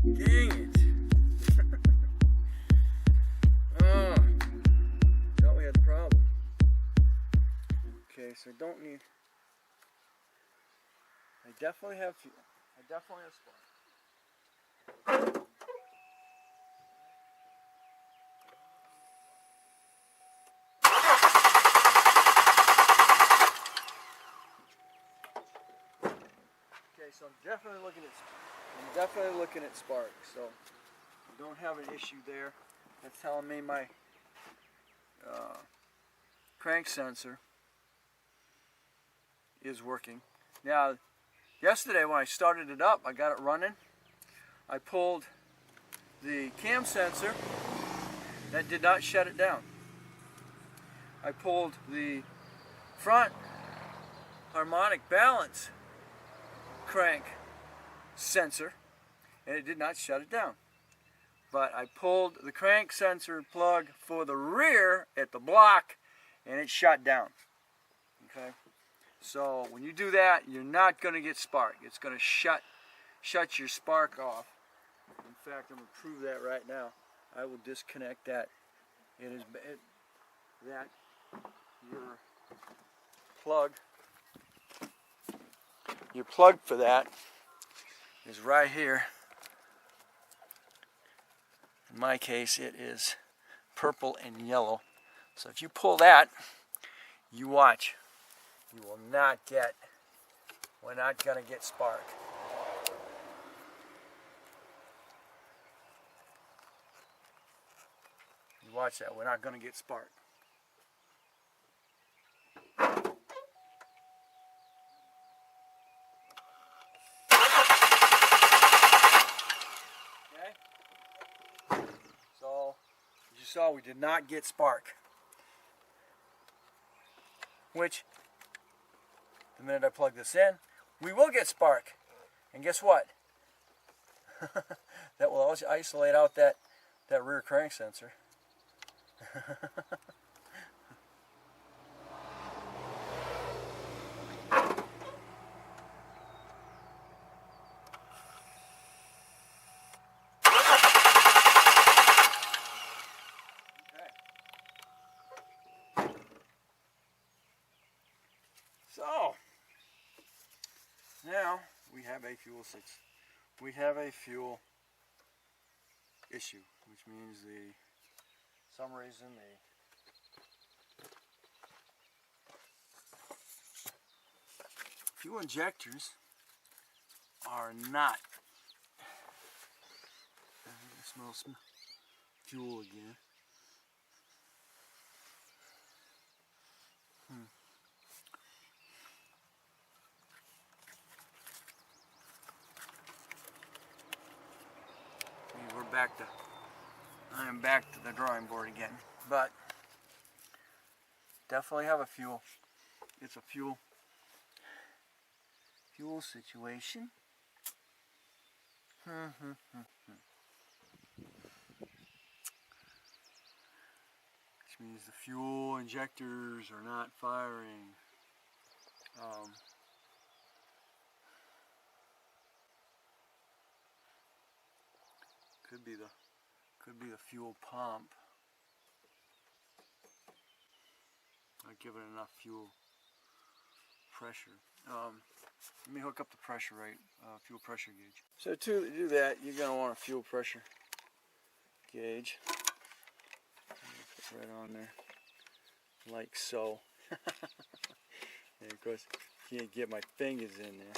Dang it. Oh, thought we had a problem. Okay, so I don't need. I definitely have fuel. I definitely have spark. Okay, so I'm definitely looking at spark. So I don't have an issue there. That's telling me my crank sensor is working. Now, yesterday when I started it up, I got it running. I pulled the cam sensor. That did not shut it down. I pulled the front harmonic balance crank sensor, and it did not shut it down. But I pulled the crank sensor plug for the rear at the block, and it shut down. Okay, so when you do that, you're not going to get spark. It's going to shut your spark off. In fact, I'm going to prove that right now. I will disconnect that. Your plug for that is right here. In my case, it is purple and yellow. So if you pull that, you watch. You will not get, we're not going to get spark. You watch that, we're not going to get spark. As you saw, we did not get spark. Which, the minute I plug this in, we will get spark. And guess what? That will also isolate out that rear crank sensor. So now we have a fuel issue, which means some reason the fuel injectors are not. I smell fuel again. I am back to the drawing board again, but definitely have a fuel. It's a fuel situation. Which means the fuel injectors are not firing. Could be the fuel pump. Not giving enough fuel pressure. Let me hook up the pressure rate, fuel pressure gauge. So to do that, you're going to want a fuel pressure gauge. Put it right on there, like so. And of course, can't get my fingers in there.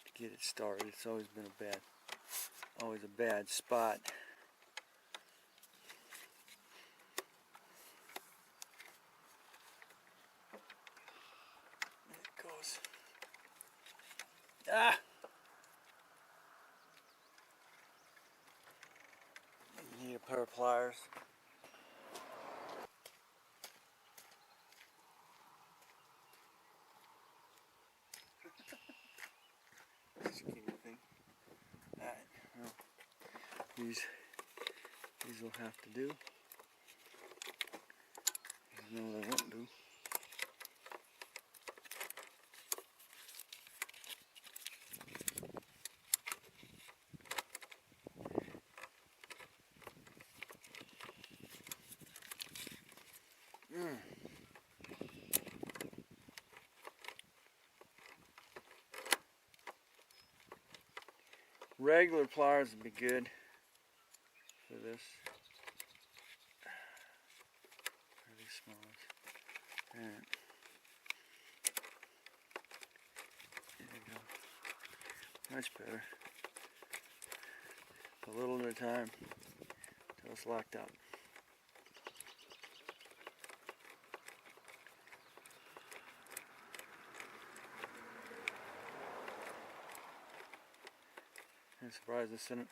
To get it started, it's always been a bad spot. Ah! You need a pair of pliers. That's a cute thing. Alright, well, these will have to do. No, they won't do. Regular pliers would be good for this. Pretty small ones. Alright. There you go. Much better. A little at a time until it's locked up. I'm surprised this didn't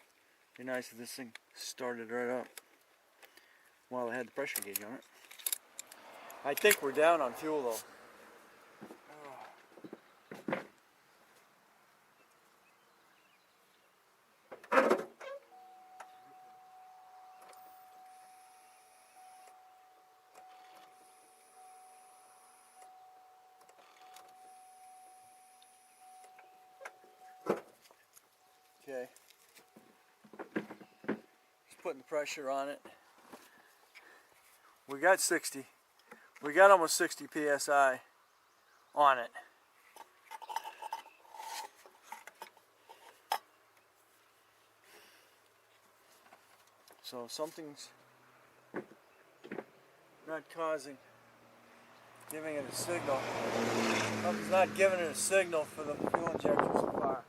be nice if this thing started right up while I had the pressure gauge on it. I think we're down on fuel though. Okay, just putting the pressure on it. We got 60. We got almost 60 psi on it. So something's not giving it a signal. Something's not giving it a signal for the fuel injectors to fire.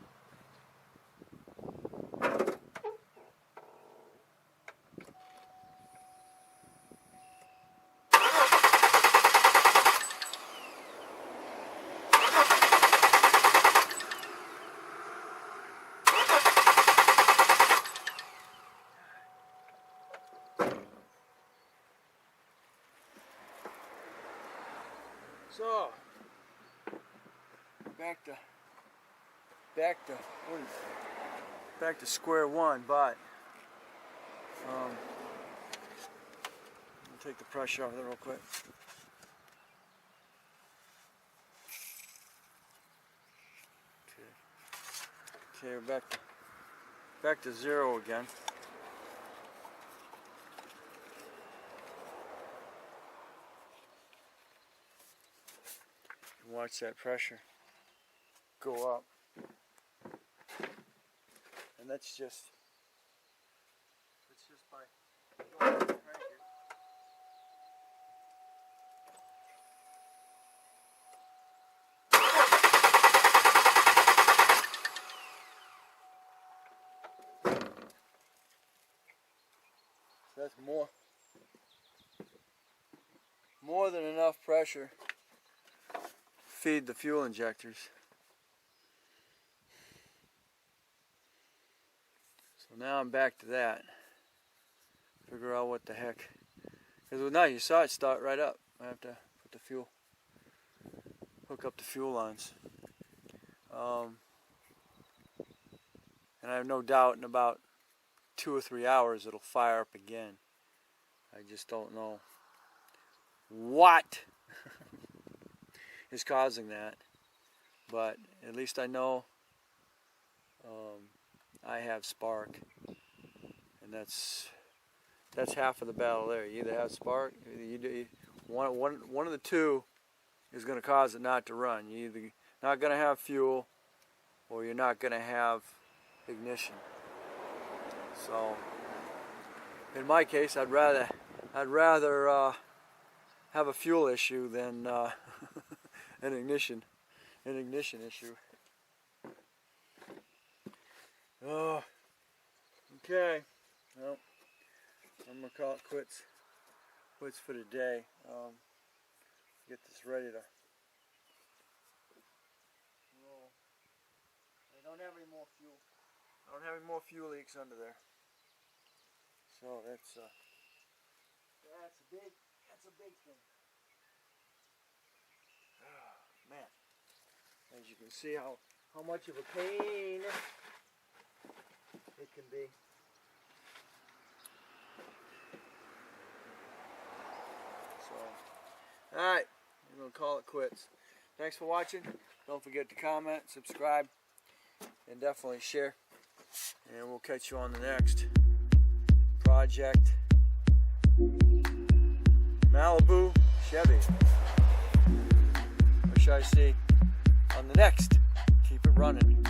So back to square one, but I'll take the pressure off there real quick. Okay, we're back to zero again. Watch that pressure go up, and that's just by going right here. So that's more than enough pressure. Feed the fuel injectors. So now I'm back to that. Figure out what the heck. Because now you saw it start right up. I have to put the fuel, hook up the fuel lines. And I have no doubt in about 2 or 3 hours it'll fire up again. I just don't know what is causing that, but at least I know I have spark, and that's half of the battle there. You either have spark, one of the two is going to cause it not to run. You're either not going to have fuel, or you're not going to have ignition. So in my case, I'd rather have a fuel issue than an ignition issue. Oh, okay. Well, I'm gonna call it quits for today. Get this ready to roll. I don't have any more fuel. I don't have any more fuel leaks under there. So that's a big thing. Man, as you can see how much of a pain it can be. So, alright, I'm going to call it quits. Thanks for watching. Don't forget to comment, subscribe, and definitely share. And we'll catch you on the next project. Malibu, Chevy. Or should I say, on the next, keep it running.